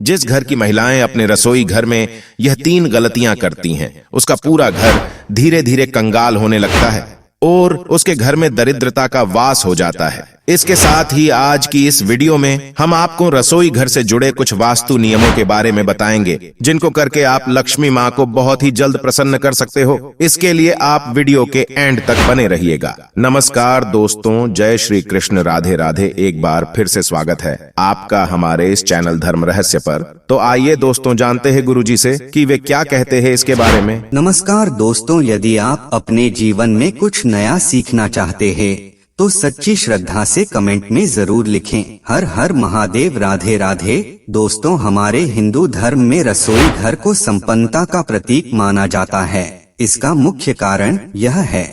जिस घर की महिलाएं अपने रसोई घर में यह 3 गलतियां करती हैं, उसका पूरा घर धीरे धीरे कंगाल होने लगता है और उसके घर में दरिद्रता का वास हो जाता है। इसके साथ ही आज की इस वीडियो में हम आपको रसोई घर से जुड़े कुछ वास्तु नियमों के बारे में बताएंगे, जिनको करके आप लक्ष्मी माँ को बहुत ही जल्द प्रसन्न कर सकते हो। इसके लिए आप वीडियो के एंड तक बने रहिएगा। नमस्कार दोस्तों, जय श्री कृष्ण, राधे राधे। एक बार फिर से स्वागत है आपका हमारे इस चैनल धर्म रहस्य पर। तो आइए दोस्तों, जानते हैं गुरुजी से कि वे क्या कहते हैं इसके बारे में। नमस्कार दोस्तों, यदि आप अपने जीवन में कुछ नया सीखना चाहते हैं तो सच्ची श्रद्धा से कमेंट में जरूर लिखें। हर हर महादेव, राधे राधे। दोस्तों, हमारे हिंदू धर्म में रसोई घर को संपन्नता का प्रतीक माना जाता है। इसका मुख्य कारण यह है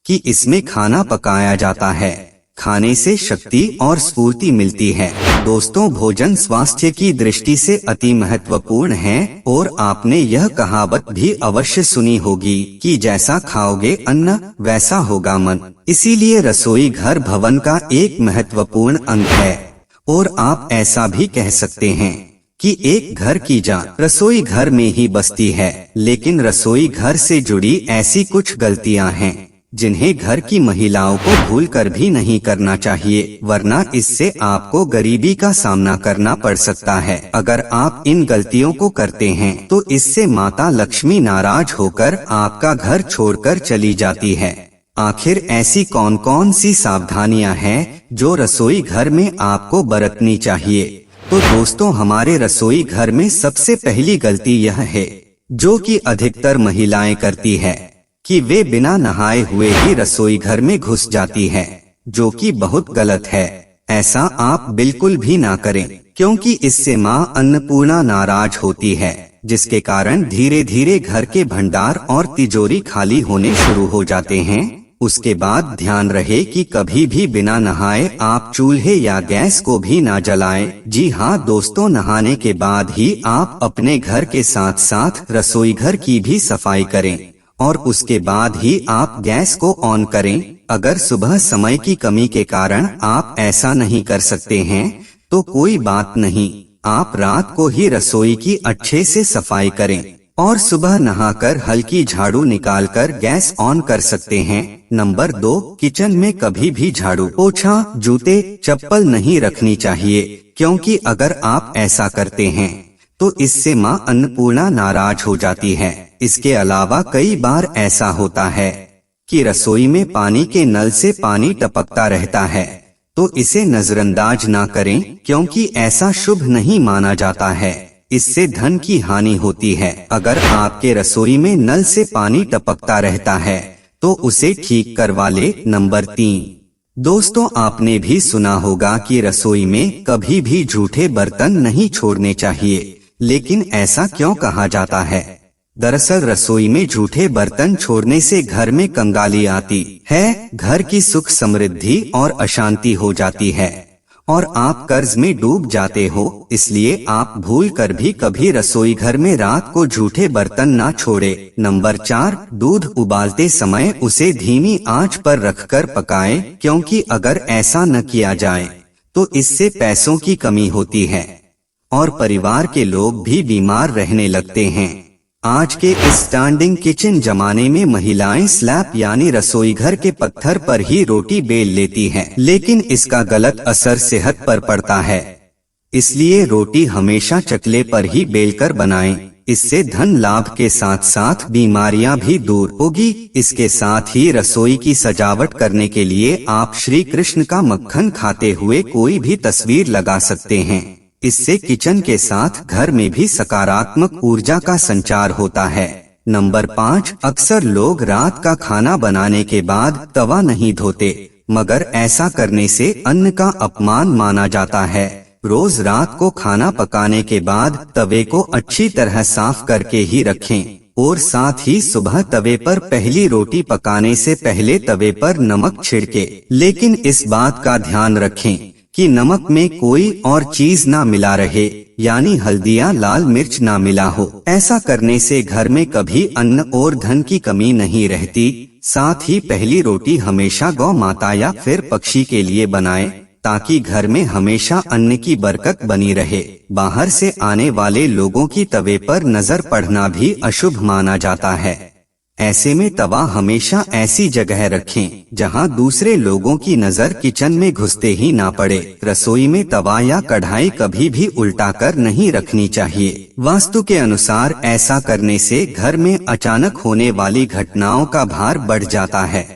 कि इसमें खाना पकाया जाता है। खाने से शक्ति और स्फूर्ति मिलती है। दोस्तों, भोजन स्वास्थ्य की दृष्टि से अति महत्वपूर्ण है और आपने यह कहावत भी अवश्य सुनी होगी कि जैसा खाओगे अन्न वैसा होगा मन। इसीलिए रसोई घर भवन का एक महत्वपूर्ण अंग है और आप ऐसा भी कह सकते हैं कि एक घर की जान रसोई घर में ही बसती है। लेकिन रसोई घर से जुड़ी ऐसी कुछ गलतियां हैं जिन्हें घर की महिलाओं को भूलकर भी नहीं करना चाहिए, वरना इससे आपको गरीबी का सामना करना पड़ सकता है। अगर आप इन गलतियों को करते हैं तो इससे माता लक्ष्मी नाराज होकर आपका घर छोड़कर चली जाती है। आखिर ऐसी कौन कौन सी सावधानियां हैं जो रसोई घर में आपको बरतनी चाहिए? तो दोस्तों, हमारे रसोई घर में सबसे पहली गलती यह है, जो कि अधिकतर महिलाएं करती है, कि वे बिना नहाए हुए ही रसोई घर में घुस जाती है, जो कि बहुत गलत है। ऐसा आप बिल्कुल भी ना करें, क्योंकि इससे माँ अन्नपूर्णा नाराज होती है, जिसके कारण धीरे धीरे घर के भंडार और तिजोरी खाली होने शुरू हो जाते हैं। उसके बाद ध्यान रहे कि कभी भी बिना नहाए आप चूल्हे या गैस को भी ना जलाएं। जी हाँ दोस्तों, नहाने के बाद ही आप अपने घर के साथ साथ रसोई घर की भी सफाई करें और उसके बाद ही आप गैस को ऑन करें। अगर सुबह समय की कमी के कारण आप ऐसा नहीं कर सकते हैं तो कोई बात नहीं, आप रात को ही रसोई की अच्छे से सफाई करें और सुबह नहाकर हल्की झाड़ू निकालकर गैस ऑन कर सकते हैं। नंबर 2, किचन में कभी भी झाड़ू, पोछा, जूते, चप्पल नहीं रखनी चाहिए, क्योंकि अगर आप ऐसा करते हैं तो इससे माँ अन्नपूर्णा नाराज हो जाती है। इसके अलावा कई बार ऐसा होता है कि रसोई में पानी के नल से पानी टपकता रहता है, तो इसे नजरअंदाज ना करें, क्योंकि ऐसा शुभ नहीं माना जाता है। इससे धन की हानि होती है। अगर आपके रसोई में नल से पानी टपकता रहता है तो उसे ठीक करवा ले। नंबर 3, दोस्तों, आपने भी सुना होगा कि रसोई में कभी भी झूठे बर्तन नहीं छोड़ने चाहिए, लेकिन ऐसा क्यों कहा जाता है? दरअसल रसोई में झूठे बर्तन छोड़ने से घर में कंगाली आती है, घर की सुख समृद्धि और अशांति हो जाती है और आप कर्ज में डूब जाते हो। इसलिए आप भूल कर भी कभी रसोई घर में रात को झूठे बर्तन ना छोड़े। नंबर 4, दूध उबालते समय उसे धीमी आंच पर रखकर पकाएं, क्योंकि अगर ऐसा न किया जाए तो इससे पैसों की कमी होती है और परिवार के लोग भी बीमार रहने लगते हैं। आज के इस स्टैंडिंग किचन जमाने में महिलाएं स्लैब यानी रसोई घर के पत्थर पर ही रोटी बेल लेती हैं, लेकिन इसका गलत असर सेहत पर पड़ता है। इसलिए रोटी हमेशा चकले पर ही बेलकर बनाएं। इससे धन लाभ के साथ साथ बीमारियां भी दूर होगी। इसके साथ ही रसोई की सजावट करने के लिए आप श्री कृष्ण का मक्खन खाते हुए कोई भी तस्वीर लगा सकते हैं। इससे किचन के साथ घर में भी सकारात्मक ऊर्जा का संचार होता है। नंबर 5, अक्सर लोग रात का खाना बनाने के बाद तवा नहीं धोते, मगर ऐसा करने से अन्न का अपमान माना जाता है। रोज रात को खाना पकाने के बाद तवे को अच्छी तरह साफ करके ही रखें और साथ ही सुबह तवे पर पहली रोटी पकाने से पहले तवे पर नमक छिड़के। लेकिन इस बात का ध्यान रखें कि नमक में कोई और चीज ना मिला रहे, यानी हल्दी या लाल मिर्च ना मिला हो। ऐसा करने से घर में कभी अन्न और धन की कमी नहीं रहती। साथ ही पहली रोटी हमेशा गौ माता या फिर पक्षी के लिए बनाएं, ताकि घर में हमेशा अन्न की बरकत बनी रहे। बाहर से आने वाले लोगों की तवे पर नजर पड़ना भी अशुभ माना जाता है। ऐसे में तवा हमेशा ऐसी जगह रखें जहां दूसरे लोगों की नजर किचन में घुसते ही ना पड़े। रसोई में तवा या कढ़ाई कभी भी उल्टा कर नहीं रखनी चाहिए। वास्तु के अनुसार ऐसा करने से घर में अचानक होने वाली घटनाओं का भार बढ़ जाता है।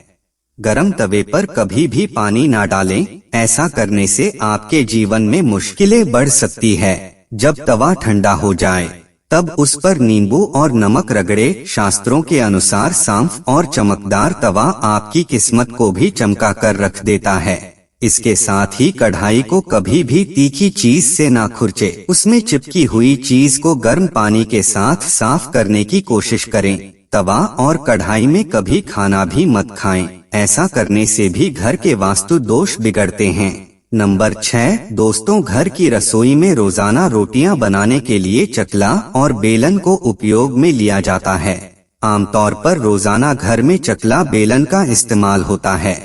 गरम तवे पर कभी भी पानी ना डालें, ऐसा करने से आपके जीवन में मुश्किलें बढ़ सकती है। जब तवा ठंडा हो जाए तब उस पर नींबू और नमक रगड़े। शास्त्रों के अनुसार साफ और चमकदार तवा आपकी किस्मत को भी चमका कर रख देता है। इसके साथ ही कढ़ाई को कभी भी तीखी चीज से ना खुरचे। उसमें चिपकी हुई चीज को गर्म पानी के साथ साफ करने की कोशिश करें। तवा और कढ़ाई में कभी खाना भी मत खाएं, ऐसा करने से भी घर के वास्तु दोष बिगड़ते हैं। नंबर 6 दोस्तों, घर की रसोई में रोजाना रोटियां बनाने के लिए चकला और बेलन को उपयोग में लिया जाता है। आमतौर पर रोजाना घर में चकला बेलन का इस्तेमाल होता है,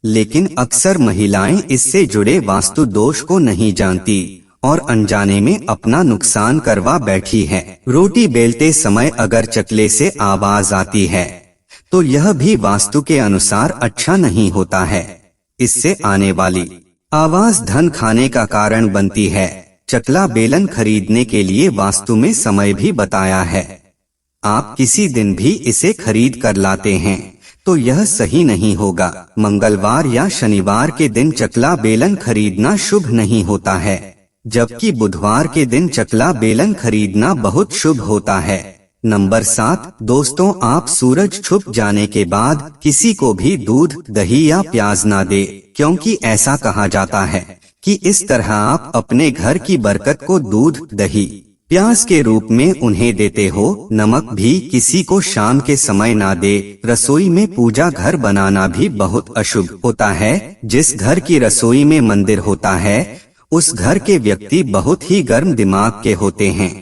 लेकिन अक्सर महिलाएं इससे जुड़े वास्तु दोष को नहीं जानती और अनजाने में अपना नुकसान करवा बैठी है। रोटी बेलते समय अगर चकले से आवाज आती है तो यह भी वास्तु के अनुसार अच्छा नहीं होता है। इससे आने वाली आवाज धन खाने का कारण बनती है। चकला बेलन खरीदने के लिए वास्तु में समय भी बताया है। आप किसी दिन भी इसे खरीद कर लाते हैं तो यह सही नहीं होगा। मंगलवार या शनिवार के दिन चकला बेलन खरीदना शुभ नहीं होता है, जबकि बुधवार के दिन चकला बेलन खरीदना बहुत शुभ होता है। नंबर 7 दोस्तों, आप सूरज छुप जाने के बाद किसी को भी दूध, दही या प्याज ना दे, क्योंकि ऐसा कहा जाता है कि इस तरह आप अपने घर की बरकत को दूध, दही, प्याज के रूप में उन्हें देते हो। नमक भी किसी को शाम के समय ना दे। रसोई में पूजा घर बनाना भी बहुत अशुभ होता है। जिस घर की रसोई में मंदिर होता है उस घर के व्यक्ति बहुत ही गर्म दिमाग के होते हैं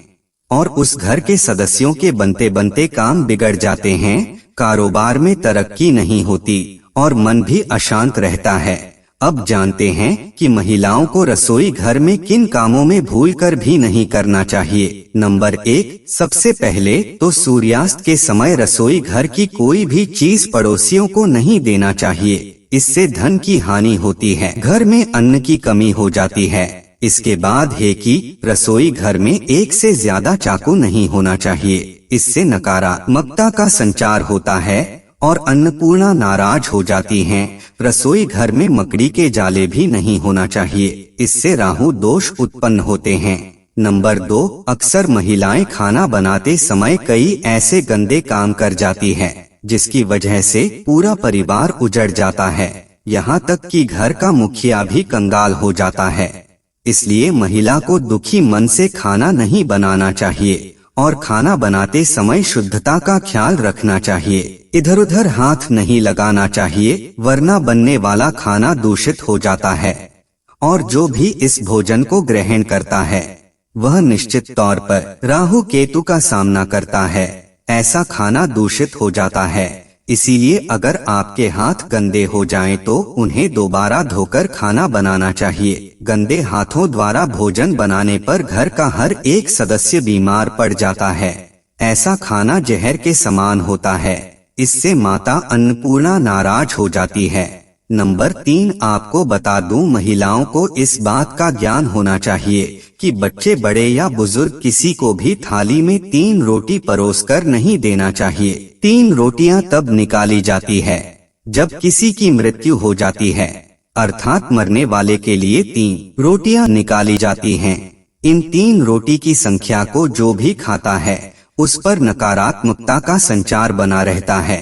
और उस घर के सदस्यों के बनते बनते काम बिगड़ जाते हैं। कारोबार में तरक्की नहीं होती और मन भी अशांत रहता है। अब जानते हैं कि महिलाओं को रसोई घर में किन कामों में भूलकर भी नहीं करना चाहिए। नंबर 1 सबसे पहले तो सूर्यास्त के समय रसोई घर की कोई भी चीज पड़ोसियों को नहीं देना चाहिए। इससे धन की हानि होती है, घर में अन्न की कमी हो जाती है। इसके बाद है कि रसोई घर में एक से ज्यादा चाकू नहीं होना चाहिए। इससे नकारात्मकता का संचार होता है और अन्नपूर्णा नाराज हो जाती हैं। रसोई घर में मकड़ी के जाले भी नहीं होना चाहिए, इससे राहु दोष उत्पन्न होते हैं। नंबर 2 अक्सर महिलाएं खाना बनाते समय कई ऐसे गंदे काम कर जाती है जिसकी वजह से पूरा परिवार उजड़ जाता है, यहाँ तक कि घर का मुखिया भी कंगाल हो जाता है। इसलिए महिला को दुखी मन से खाना नहीं बनाना चाहिए और खाना बनाते समय शुद्धता का ख्याल रखना चाहिए। इधर उधर हाथ नहीं लगाना चाहिए, वरना बनने वाला खाना दूषित हो जाता है और जो भी इस भोजन को ग्रहण करता है वह निश्चित तौर पर राहु केतु का सामना करता है। ऐसा खाना दूषित हो जाता है। इसीलिए अगर आपके हाथ गंदे हो जाएं तो उन्हें दोबारा धोकर खाना बनाना चाहिए। गंदे हाथों द्वारा भोजन बनाने पर घर का हर एक सदस्य बीमार पड़ जाता है। ऐसा खाना जहर के समान होता है। इससे माता अन्नपूर्णा नाराज हो जाती है। नंबर 3 आपको बता दूं, महिलाओं को इस बात का ज्ञान होना चाहिए कि बच्चे, बड़े या बुजुर्ग किसी को भी थाली में 3 रोटी परोसकर नहीं देना चाहिए। 3 रोटियां तब निकाली जाती है जब किसी की मृत्यु हो जाती है, अर्थात मरने वाले के लिए 3 रोटियां निकाली जाती हैं। इन 3 रोटी की संख्या को जो भी खाता है उस पर नकारात्मकता का संचार बना रहता है।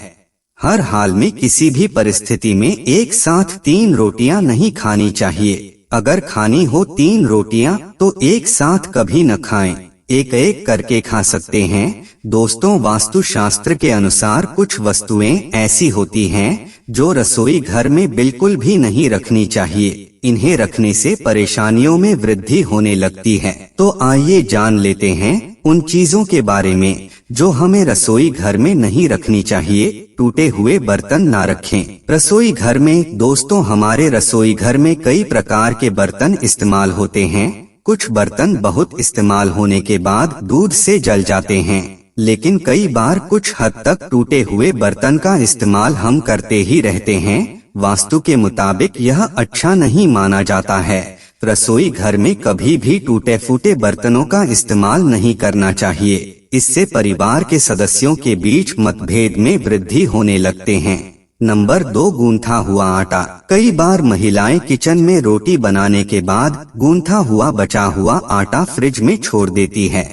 हर हाल में किसी भी परिस्थिति में एक साथ 3 रोटियां नहीं खानी चाहिए। अगर खानी हो 3 रोटियां तो एक साथ कभी न खाएं, एक एक करके खा सकते हैं। दोस्तों, वास्तु शास्त्र के अनुसार कुछ वस्तुएं ऐसी होती हैं जो रसोई घर में बिल्कुल भी नहीं रखनी चाहिए। इन्हें रखने से परेशानियों में वृद्धि होने लगती है। तो आइए जान लेते हैं उन चीजों के बारे में जो हमें रसोई घर में नहीं रखनी चाहिए। टूटे हुए बर्तन ना रखें रसोई घर में। दोस्तों, हमारे रसोई घर में कई प्रकार के बर्तन इस्तेमाल होते हैं। कुछ बर्तन बहुत इस्तेमाल होने के बाद दूध से जल जाते हैं, लेकिन कई बार कुछ हद तक टूटे हुए बर्तन का इस्तेमाल हम करते ही रहते हैं। वास्तु के मुताबिक यह अच्छा नहीं माना जाता है। रसोई घर में कभी भी टूटे फूटे बर्तनों का इस्तेमाल नहीं करना चाहिए। इससे परिवार के सदस्यों के बीच मतभेद में वृद्धि होने लगते हैं। नंबर 2, गूंथा हुआ आटा। कई बार महिलाएं किचन में रोटी बनाने के बाद गूंथा हुआ बचा हुआ आटा फ्रिज में छोड़ देती है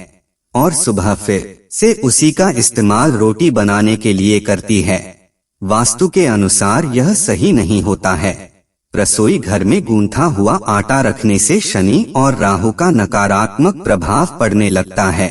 और सुबह फिर से उसी का इस्तेमाल रोटी बनाने के लिए करती है। वास्तु के अनुसार यह सही नहीं होता है। रसोई घर में गूंथा हुआ आटा रखने से शनि और राहु का नकारात्मक प्रभाव पड़ने लगता है।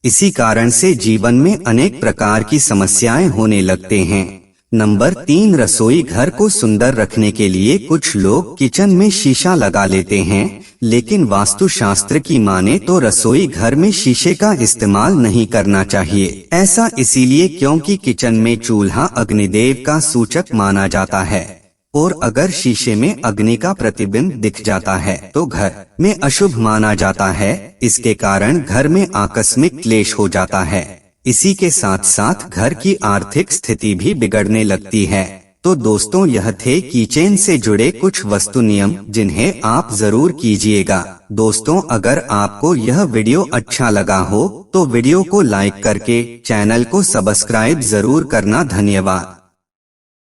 इसी कारण से जीवन में अनेक प्रकार की समस्याएं होने लगते हैं। नंबर 3, रसोई घर को सुंदर रखने के लिए कुछ लोग किचन में शीशा लगा लेते हैं, लेकिन वास्तुशास्त्र की माने तो रसोई घर में शीशे का इस्तेमाल नहीं करना चाहिए। ऐसा इसीलिए क्योंकि किचन में चूल्हा अग्निदेव का सूचक माना जाता है और अगर शीशे में अग्नि का प्रतिबिंब दिख जाता है तो घर में अशुभ माना जाता है। इसके कारण घर में आकस्मिक क्लेश हो जाता है। इसी के साथ साथ घर की आर्थिक स्थिति भी बिगड़ने लगती है। तो दोस्तों, यह थे किचन से जुड़े कुछ वास्तु नियम जिन्हें आप जरूर कीजिएगा। दोस्तों, अगर आपको यह वीडियो अच्छा लगा हो तो वीडियो को लाइक करके चैनल को सब्सक्राइब जरूर करना। धन्यवाद।